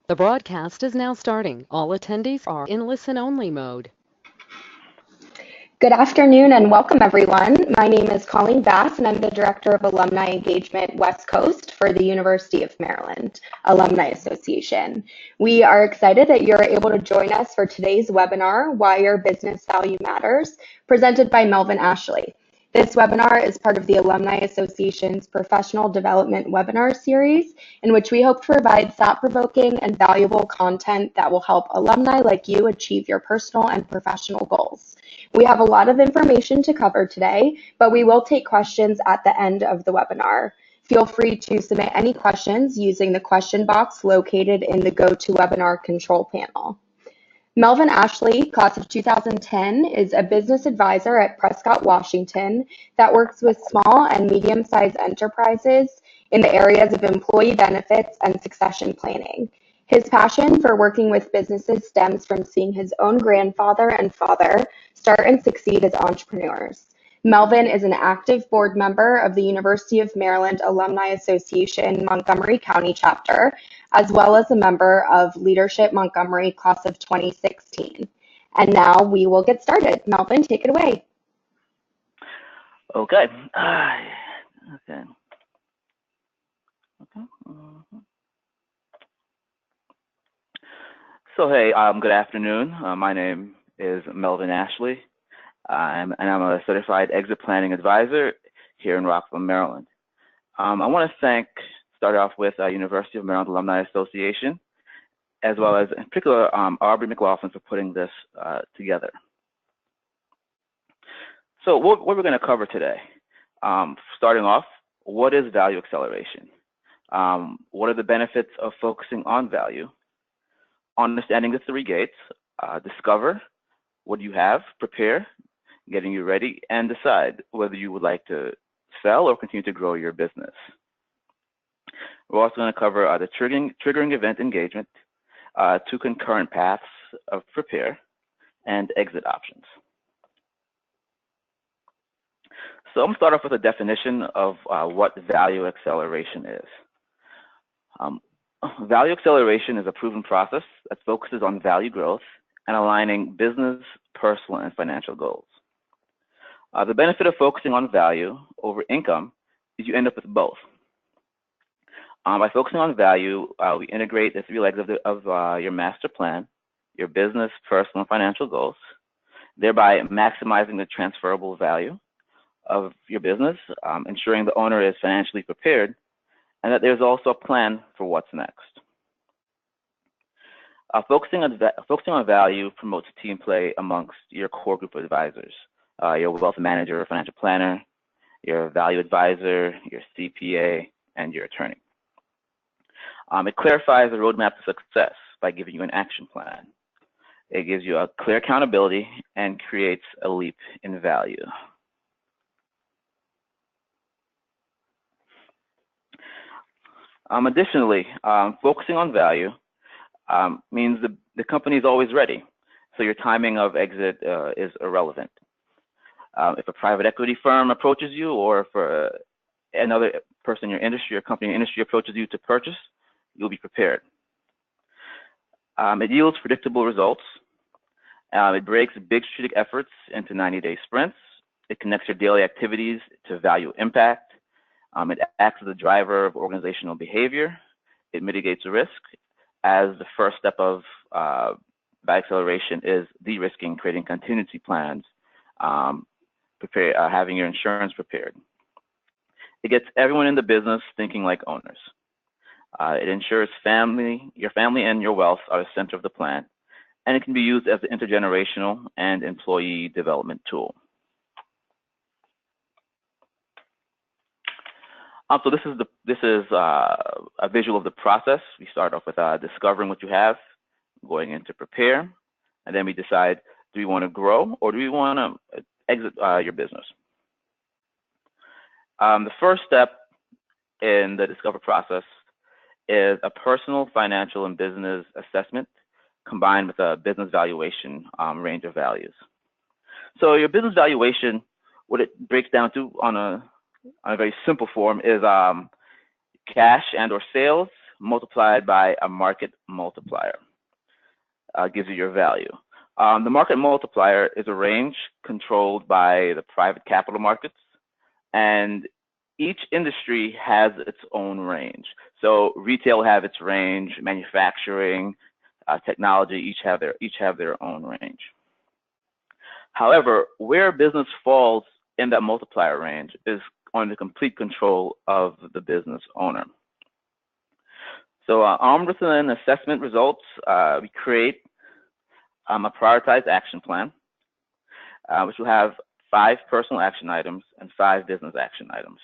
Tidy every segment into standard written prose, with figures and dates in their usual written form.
The broadcast is now starting. All attendees are in listen-only mode. Good afternoon and welcome everyone. My name is Colleen Bass and I'm the Director of Alumni Engagement West Coast for the University of Maryland Alumni Association. We are excited that you're able to join us for today's webinar, Why Your Business Value Matters, presented by Melvin Ashley. This webinar is part of the Alumni Association's Professional Development Webinar Series, in which we hope to provide thought-provoking and valuable content that will help alumni like you achieve your personal and professional goals. We have a lot of information to cover today, but we will take questions at the end of the webinar. Feel free to submit any questions using the question box located in the GoToWebinar control panel. Melvin Ashley, class of 2010, is a business advisor at Prescott Washington that works with small and medium-sized enterprises in the areas of employee benefits and succession planning. His passion for working with businesses stems from seeing his own grandfather and father start and succeed as entrepreneurs. Melvin is an active board member of the University of Maryland Alumni Association Montgomery County Chapter, as well as a member of Leadership Montgomery class of 2016. And now we will get started. Melvin, take it away. Okay. So hey, good afternoon. My name is Melvin Ashley, and I'm a certified exit planning advisor here in Rockville, Maryland. I want to start off with University of Maryland Alumni Association, as well as in particular Aubrey McLaughlin for putting this together. So what we're going to cover today, starting off, what is value acceleration? What are the benefits of focusing on value? Understanding the three gates, discover what you have, prepare, getting you ready, and decide whether you would like to sell or continue to grow your business. We're also going to cover the triggering event engagement, two concurrent paths of prepare, and exit options. So I'm going to start off with a definition of what value acceleration is. Value acceleration is a proven process that focuses on value growth and aligning business, personal, and financial goals. The benefit of focusing on value over income is you end up with both. By focusing on value, we integrate the three legs of your master plan, your business, personal, and financial goals, thereby maximizing the transferable value of your business, ensuring the owner is financially prepared, and that there's also a plan for what's next. Focusing on value promotes team play amongst your core group of advisors, your wealth manager or financial planner, your value advisor, your CPA, and your attorney. It clarifies the roadmap to success by giving you an action plan. It gives you a clear accountability and creates a leap in value. Additionally, focusing on value means the company is always ready, so your timing of exit is irrelevant. If a private equity firm approaches you, or if another person in your industry or company in your industry approaches you to purchase, you'll be prepared. It yields predictable results. It breaks big strategic efforts into 90-day sprints. It connects your daily activities to value impact. It acts as a driver of organizational behavior. It mitigates risk, as the first step of value acceleration is de-risking, creating contingency plans, having your insurance prepared. It gets everyone in the business thinking like owners. It ensures your family and your wealth are the center of the plan, and it can be used as an intergenerational and employee development tool. So this is a visual of the process. We start off with discovering what you have, going into prepare, and then we decide, do we want to grow or do we want to exit your business? The first step in the discover process is a personal, financial, and business assessment combined with a business valuation range of values. So your business valuation, what it breaks down to on a very simple form is cash and or sales multiplied by a market multiplier. Gives you your value. The market multiplier is a range controlled by the private capital markets, and each industry has its own range. So retail have its range, manufacturing, technology each have their own range. However, where business falls in that multiplier range is on the complete control of the business owner. So armed with an assessment results, we create a prioritized action plan, which will have 5 personal action items and 5 business action items.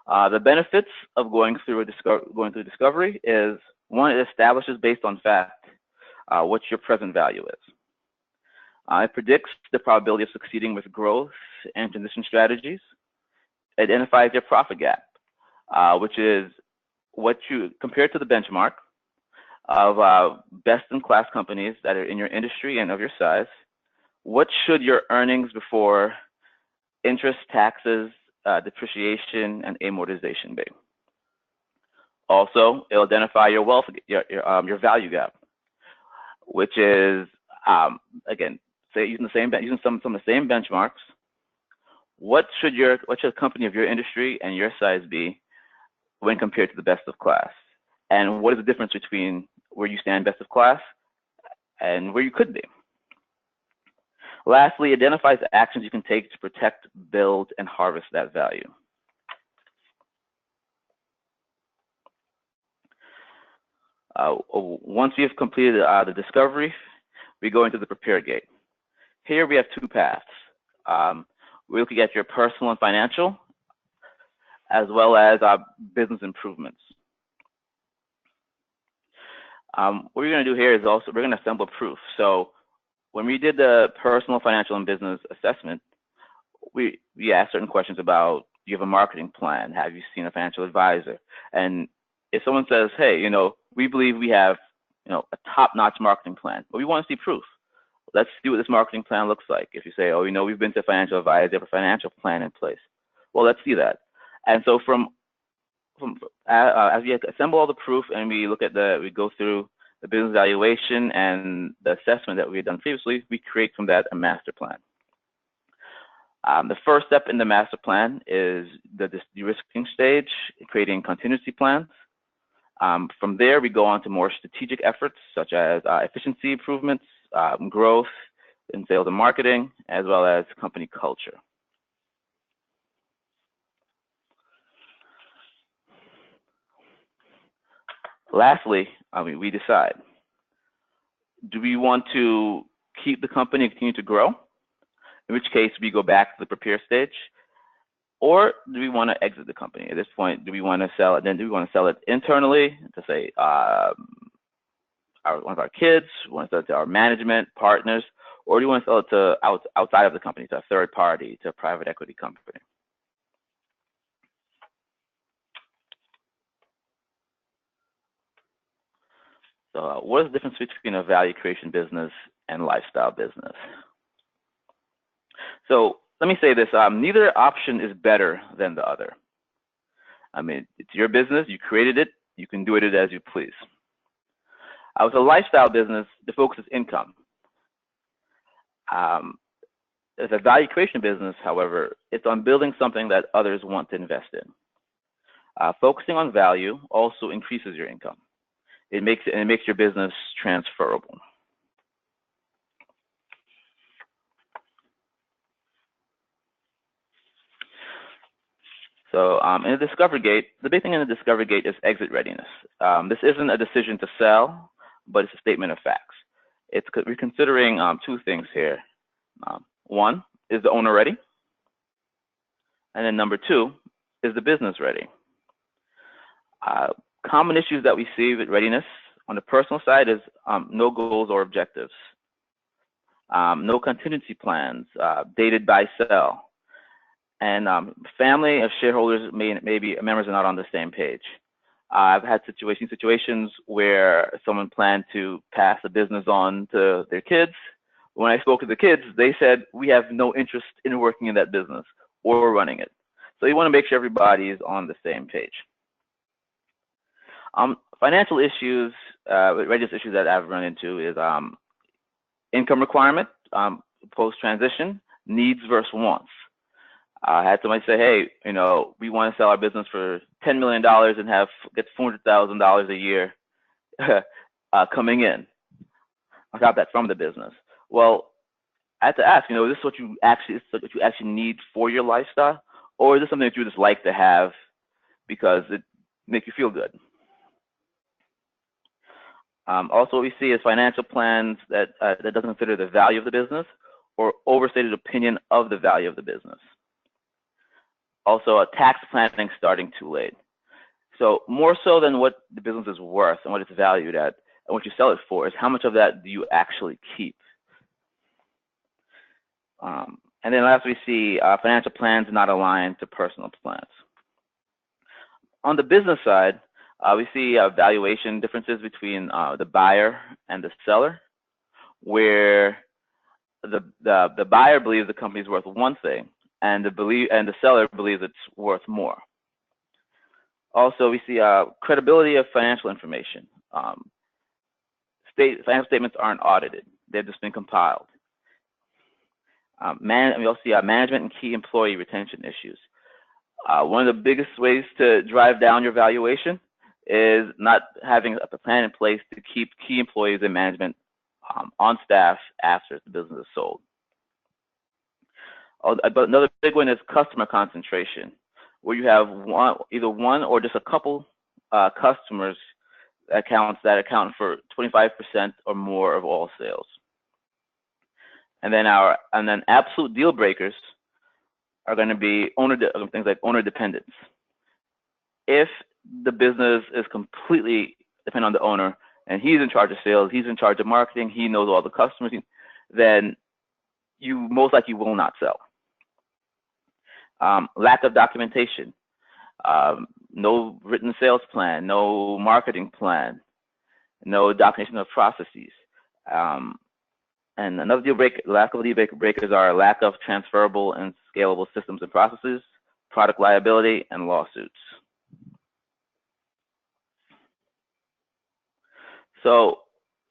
The benefits of going through discovery is, 1, it establishes based on fact what your present value is. It predicts the probability of succeeding with growth and transition strategies. It identifies your profit gap, which is what you compare to the benchmark of best-in-class companies that are in your industry and of your size. What should your earnings before interest, taxes, depreciation, and amortization be? Also, it'll identify your wealth, your value gap, which is again, say using some of the same benchmarks. What should a company of your industry and your size be when compared to the best of class? And what is the difference between where you stand best of class and where you could be? Lastly, identifies actions you can take to protect, build, and harvest that value. Once we have completed the discovery, we go into the prepare gate. Here we have 2 paths. We're looking at your personal and financial, as well as business improvements. What we're going to do here is also, we're going to assemble proof. So when we did the personal, financial, and business assessment, we asked certain questions about, do you have a marketing plan? Have you seen a financial advisor? And if someone says, hey, we believe we have, a top-notch marketing plan, but we want to see proof. Let's see what this marketing plan looks like. If you say, oh, we've been to a financial advisor, they have a financial plan in place. Well, let's see that. And so as we assemble all the proof and we go through the business valuation and the assessment that we had done previously, we create from that a master plan. The first step in the master plan is the de-risking stage, creating contingency plans. From there, we go on to more strategic efforts such as efficiency improvements, growth in sales and marketing, as well as company culture. Lastly, we decide, do we want to keep the company and continue to grow? In which case, we go back to the prepare stage. Or do we want to exit the company? At this point, do we want to sell it? Then do we want to sell it internally to say one of our kids, we want to sell it to our management partners, or do you want to sell it to outside of the company, to a third party, to a private equity company? So what is the difference between a value creation business and lifestyle business? So let me say this, neither option is better than the other. It's your business, you created it, you can do it as you please. With a lifestyle business, the focus is income. As a value creation business, however, it's on building something that others want to invest in. Focusing on value also increases your income. It makes your business transferable. So in the discovery gate, the big thing in the discovery gate is exit readiness. This isn't a decision to sell, but it's a statement of facts. We're considering 2 things here. 1, is the owner ready? And then number 2, is the business ready? Common issues that we see with readiness on the personal side is no goals or objectives, no contingency plans, dated buy sell, and family of shareholders maybe members are not on the same page. I've had situations where someone planned to pass the business on to their kids. When I spoke to the kids, they said, we have no interest in working in that business or running it. So you want to make sure everybody is on the same page. Financial issues, readiness issues that I've run into is income requirement, post-transition, needs versus wants. I had somebody say, hey, we want to sell our business for $10 million and get $400,000 a year coming in. I got that from the business. Well, I had to ask, is this what you actually need for your lifestyle, or is this something that you just like to have because it makes you feel good? Also, what we see is financial plans that doesn't consider the value of the business or overstated opinion of the value of the business. Also, a tax planning starting too late. So more so than what the business is worth and what it's valued at and what you sell it for is how much of that do you actually keep. And then last, we see financial plans not aligned to personal plans. On the business side, we see valuation differences between the buyer and the seller, where the buyer believes the company is worth one thing, and the seller believes it's worth more. Also, we see credibility of financial information. Financial statements aren't audited; they've just been compiled. We also see management and key employee retention issues. One of the biggest ways to drive down your valuation is not having a plan in place to keep key employees and management on staff after the business is sold. But another big one is customer concentration, where you have either one or just a couple customers accounts that account for 25% or more of all sales. And then absolute deal breakers are going to be things like owner dependence. If the business is completely dependent on the owner and he's in charge of sales, he's in charge of marketing, he knows all the customers, then you most likely will not sell. Lack of documentation, no written sales plan, no marketing plan, no documentation of processes. And another lack of deal breakers are lack of transferable and scalable systems and processes, product liability, and lawsuits. So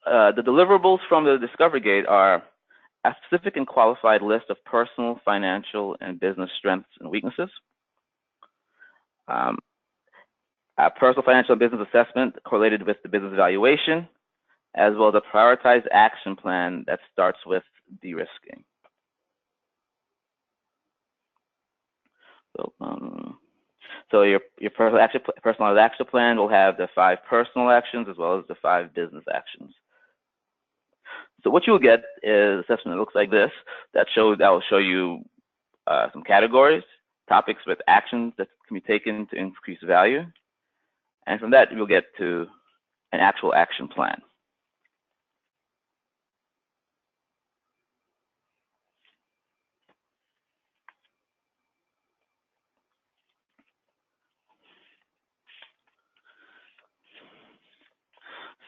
the deliverables from the Discovery Gate are a specific and qualified list of personal, financial, and business strengths and weaknesses, a personal, financial, and business assessment correlated with the business evaluation, as well as a prioritized action plan that starts with de-risking. So your personalized action plan will have the 5 personal actions as well as the 5 business actions. So what you'll get is an assessment that looks like this. That will show you some categories, topics with actions that can be taken to increase value, and from that you'll get to an actual action plan.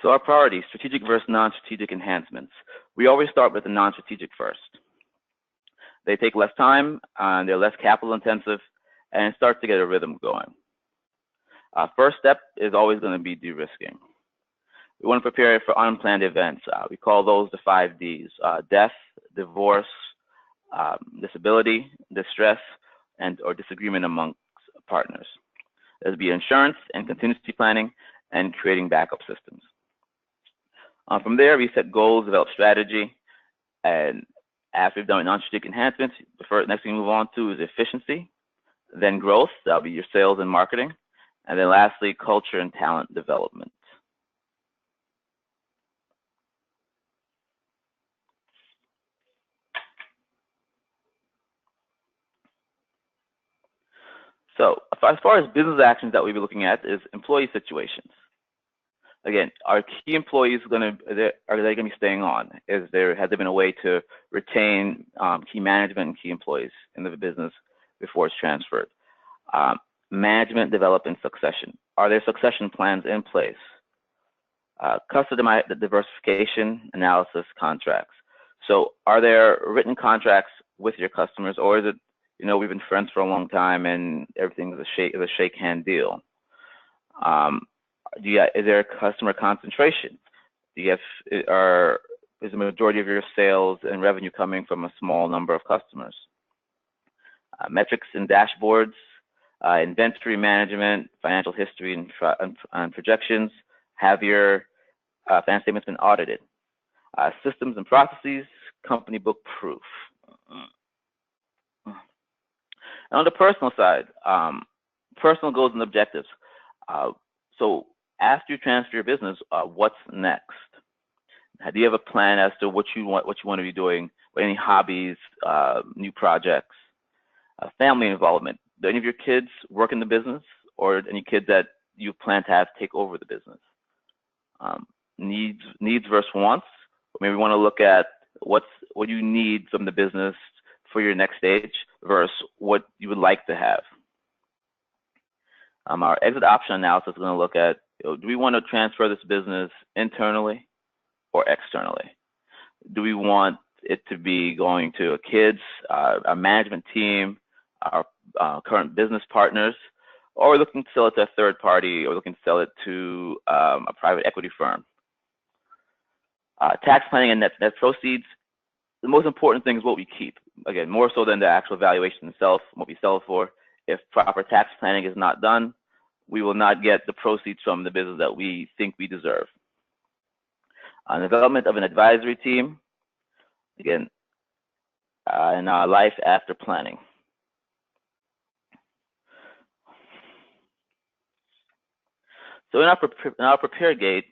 So our priorities, strategic versus non-strategic enhancements. We always start with the non-strategic first. They take less time, they're less capital intensive, and it starts to get a rhythm going. First step is always going to be de-risking. We want to prepare for unplanned events. We call those the 5 Ds, death, divorce, disability, distress, or disagreement amongst partners. There'll be insurance and contingency planning and creating backup systems. From there, we set goals, develop strategy, and after we've done non-strategic enhancements, the next thing we move on to is efficiency, then growth, that'll be your sales and marketing, and then lastly, culture and talent development. So as far as business actions that we'll be looking at is employee situations. Again, are key employees are they going to be staying on? Has there been a way to retain key management and key employees in the business before it's transferred? Management, development, succession. Are there succession plans in place? Customer diversification, analysis, contracts. So are there written contracts with your customers, or is it, we've been friends for a long time and everything is a shake hand deal? Is there a customer concentration? Is the majority of your sales and revenue coming from a small number of customers? Metrics and dashboards, inventory management, financial history and projections. Have your financial statements been audited? Systems and processes, company book proof. And on the personal side, personal goals and objectives. So after you transfer your business, what's next? Do you have a plan as to what you want to be doing? Any hobbies, new projects, family involvement? Do any of your kids work in the business, or any kids that you plan to have take over the business? Needs versus wants. Maybe we want to look at what you need from the business for your next stage versus what you would like to have. Our exit option analysis is going to look at, do we want to transfer this business internally or externally? Do we want it to be going to kids, our management team, our current business partners, or we're looking to sell it to a third party, or looking to sell it to a private equity firm? Tax planning and net proceeds. The most important thing is what we keep. Again, more so than the actual valuation itself, what we sell it for. If proper tax planning is not done, we will not get the proceeds from the business that we think we deserve. Development of an advisory team. Again, and life after planning. So in our Paragate,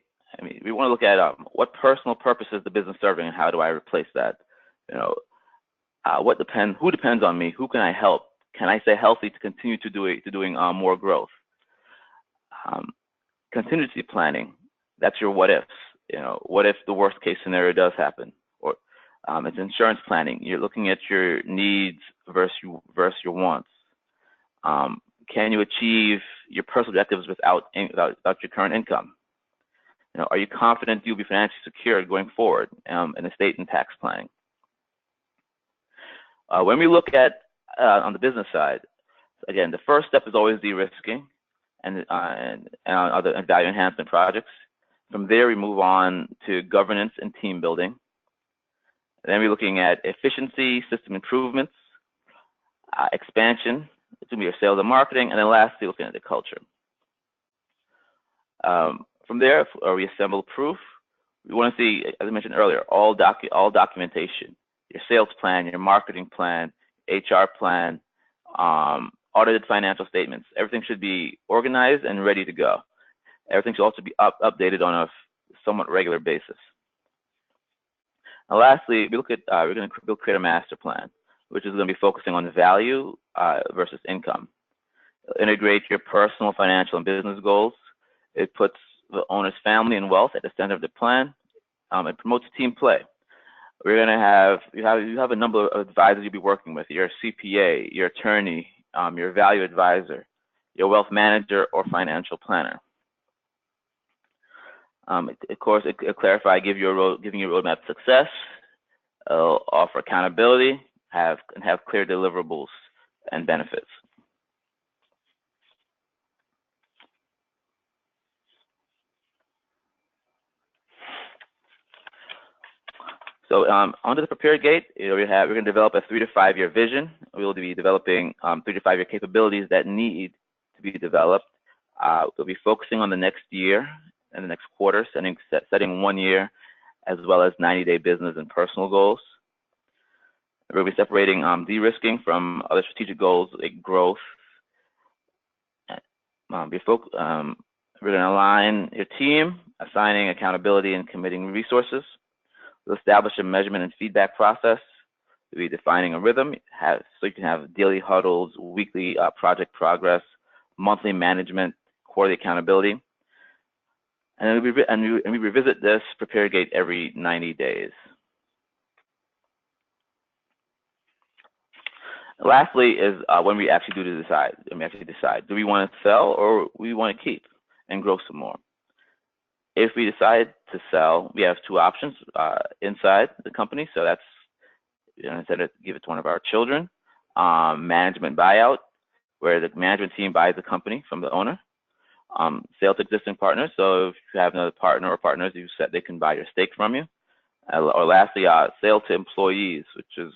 we want to look at what personal purpose is the business serving, and how do I replace that? Who depends on me? Who can I help? Can I stay healthy to continue to doing more growth? Contingency planning. That's your what ifs. What if the worst case scenario does happen? Or it's insurance planning. You're looking at your needs versus your wants. Can you achieve your personal objectives without your current income? Are you confident you'll be financially secure going forward in estate and tax planning? When we look at on the business side, again, the first step is always de-risking and other value enhancement projects. From there, we move on to governance and team building. Then we're looking at efficiency, system improvements, expansion. It's going to be your sales and marketing, and then lastly, looking at the culture. From there, we assemble proof. We want to see, as I mentioned earlier, all documentation. Your sales plan, your marketing plan, HR plan, audited financial statements. Everything should be organized and ready to go. Everything should also be updated on a somewhat regular basis. And lastly, we're going to create a master plan, which is going to be focusing on value versus income. Integrate your personal, financial, and business goals. It puts the owner's family and wealth at the center of the plan. It promotes team play. We're going to have you have a number of advisors you'll be working with: your CPA, your attorney, your value advisor, your wealth manager, or financial planner. Of course, it clarify, giving you a roadmap to success, offer accountability, have clear deliverables and benefits. So onto the Paragate, we're going to develop a 3 to 5 year vision. We will be developing 3 to 5 year capabilities that need to be developed. We'll be focusing on the next year and the next quarter, setting 1 year, as well as 90-day business and personal goals. We'll be separating de-risking from other strategic goals like growth. We're going to align your team, assigning accountability and committing resources. We'll establish a measurement and feedback process. We'll be defining a rhythm, so you can have daily huddles, weekly project progress, monthly management, quarterly accountability. And we revisit this Paragate every 90 days. Lastly is when we actually decide, do we want to sell or we want to keep and grow some more? If we decide to sell, we have 2 options inside the company. So that's, instead of give it to one of our children, management buyout, where the management team buys the company from the owner, Sale to existing partners. So if you have another partner or partners, you said they can buy your stake from you. Or lastly, sale to employees, which is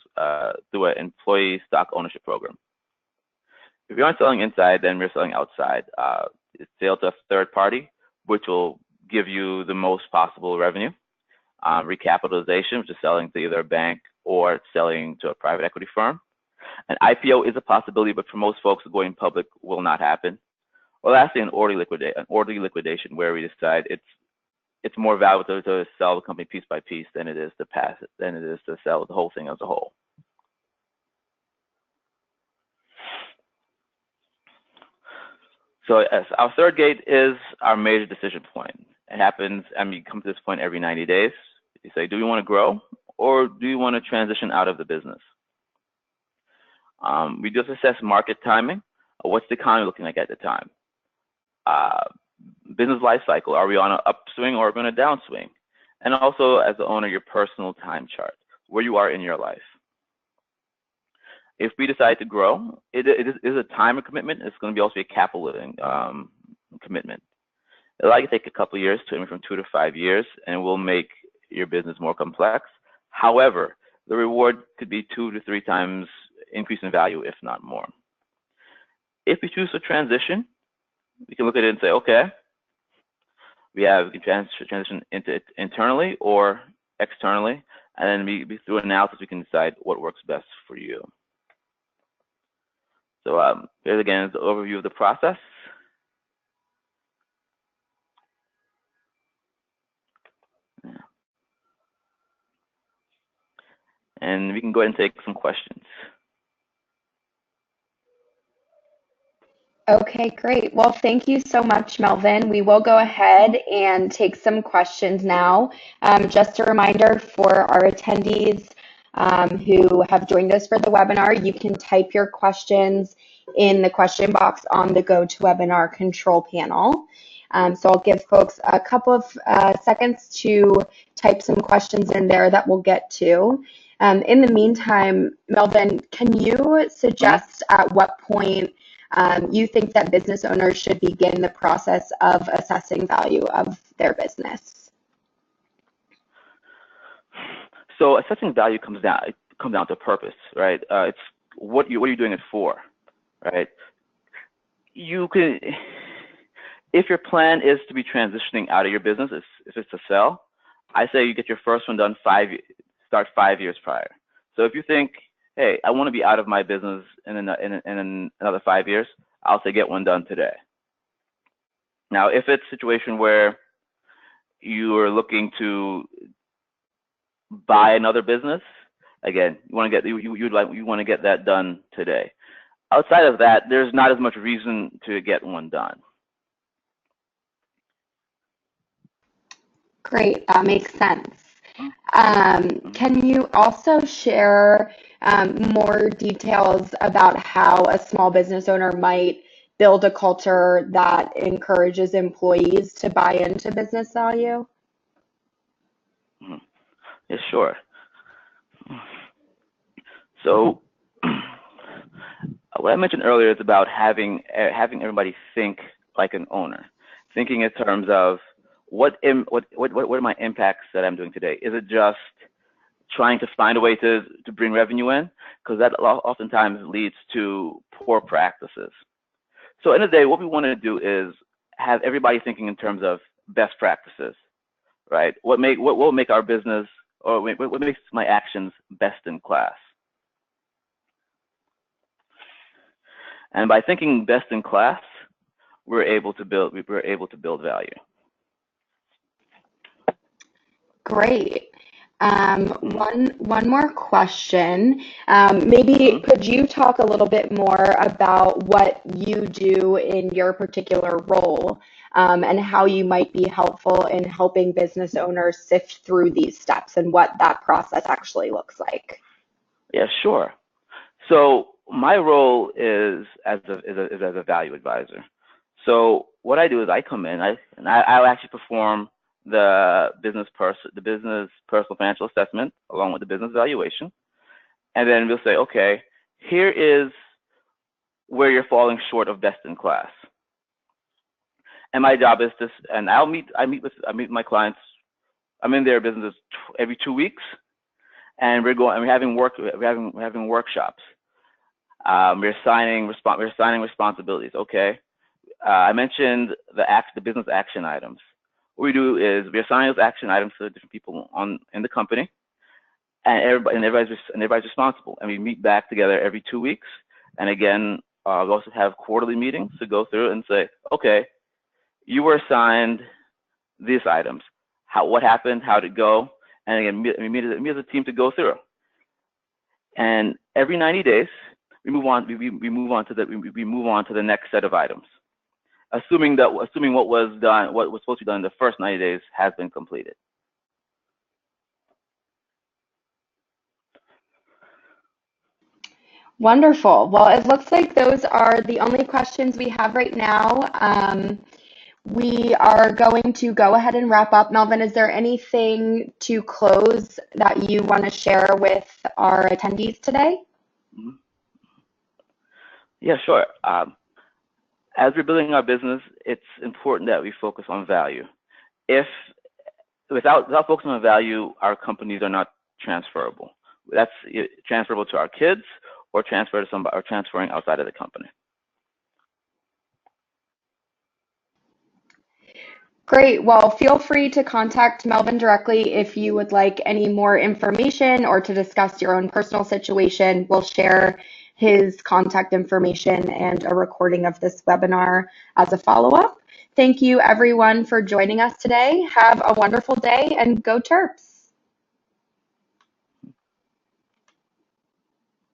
through an employee stock ownership program. If you aren't selling inside, then we're selling outside. It's sale to a third party, which will give you the most possible revenue. Recapitalization, which is selling to either a bank or selling to a private equity firm. An IPO is a possibility, but for most folks, going public will not happen. Or lastly, an orderly liquidation, where we decide it's more valuable to sell the company piece by piece than it is to sell the whole thing as a whole. So yes, our third gate is our major decision point. It happens, you come to this point every 90 days. You say, do you want to grow or do you want to transition out of the business? We just assess market timing. What's the economy looking like at the time? Business life cycle. Are we on an upswing or on a downswing? And also, as the owner, your personal time chart, where you are in your life. If we decide to grow, it is a time commitment. It's going to be also a capital commitment. It'll likely take a couple of years, from 2 to 5 years, and will make your business more complex. However, the reward could be 2 to 3 times increase in value, if not more. If we choose to transition, we can look at it and say, okay, we can transition into internally or externally, and then through analysis, we can decide what works best for you. So here's again the overview of the process. Yeah. And we can go ahead and take some questions. Okay, great. Well, thank you so much, Melvin. We will go ahead and take some questions now. Just a reminder for our attendees who have joined us for the webinar, you can type your questions in the question box on the GoToWebinar control panel. So I'll give folks a couple of seconds to type some questions in there that we'll get to. In the meantime, Melvin, can you suggest at what point you think that business owners should begin the process of assessing value of their business? So assessing value comes down to purpose, right? It's what are you doing it for, right? You can, if your plan is to be transitioning out of your business, if it's to sell, I say you get your first one done start 5 years prior. So if you think, hey, I want to be out of my business in another 5 years, I'll say get one done today. Now, if it's a situation where you are looking to buy another business, again, you want to get that done today. Outside of that, there's not as much reason to get one done. Great, that makes sense. Can you also share more details about how a small business owner might build a culture that encourages employees to buy into business value? Yeah, sure. So what I mentioned earlier is about having everybody think like an owner, thinking in terms of what are my impacts that I'm doing today? Is it just trying to find a way to bring revenue in? Because that oftentimes leads to poor practices. So at the end of the day, what we want to do is have everybody thinking in terms of best practices, right? What will make our business, or what makes my actions best in class? And by thinking best in class, we're able to build value. Great. One more question. Maybe could you talk a little bit more about what you do in your particular role and how you might be helpful in helping business owners sift through these steps and what that process actually looks like? Yeah, sure. So my role is as a value advisor. So what I do is I come in, I'll actually perform the business personal financial assessment along with the business valuation, and then we'll say, okay, here is where you're falling short of best in class, And my job is to, and I meet my clients. I'm in their business every 2 weeks, and we're having workshops. We're assigning responsibilities. Okay. I mentioned the business action items. What we do is we assign those action items to different people in the company, and everybody's responsible. And we meet back together every 2 weeks. And again, we also have quarterly meetings to go through and say, okay, you were assigned these items. What happened? How did it go? And again, we meet as a team to go through. And every 90 days, we move on. We move on to the next set of items, assuming what was supposed to be done in the first 90 days has been completed. Wonderful. Well, it looks like those are the only questions we have right now. We are going to go ahead and wrap up. Melvin, is there anything to close that you want to share with our attendees today? Yeah, sure. As we're building our business, it's important that we focus on value. Without focusing on value, our companies are not transferable. That's transferable to our kids, or transferring outside of the company. Great. Well, feel free to contact Melvin directly if you would like any more information or to discuss your own personal situation. We'll share his contact information and a recording of this webinar as a follow-up. Thank you, everyone, for joining us today. Have a wonderful day, and go Terps.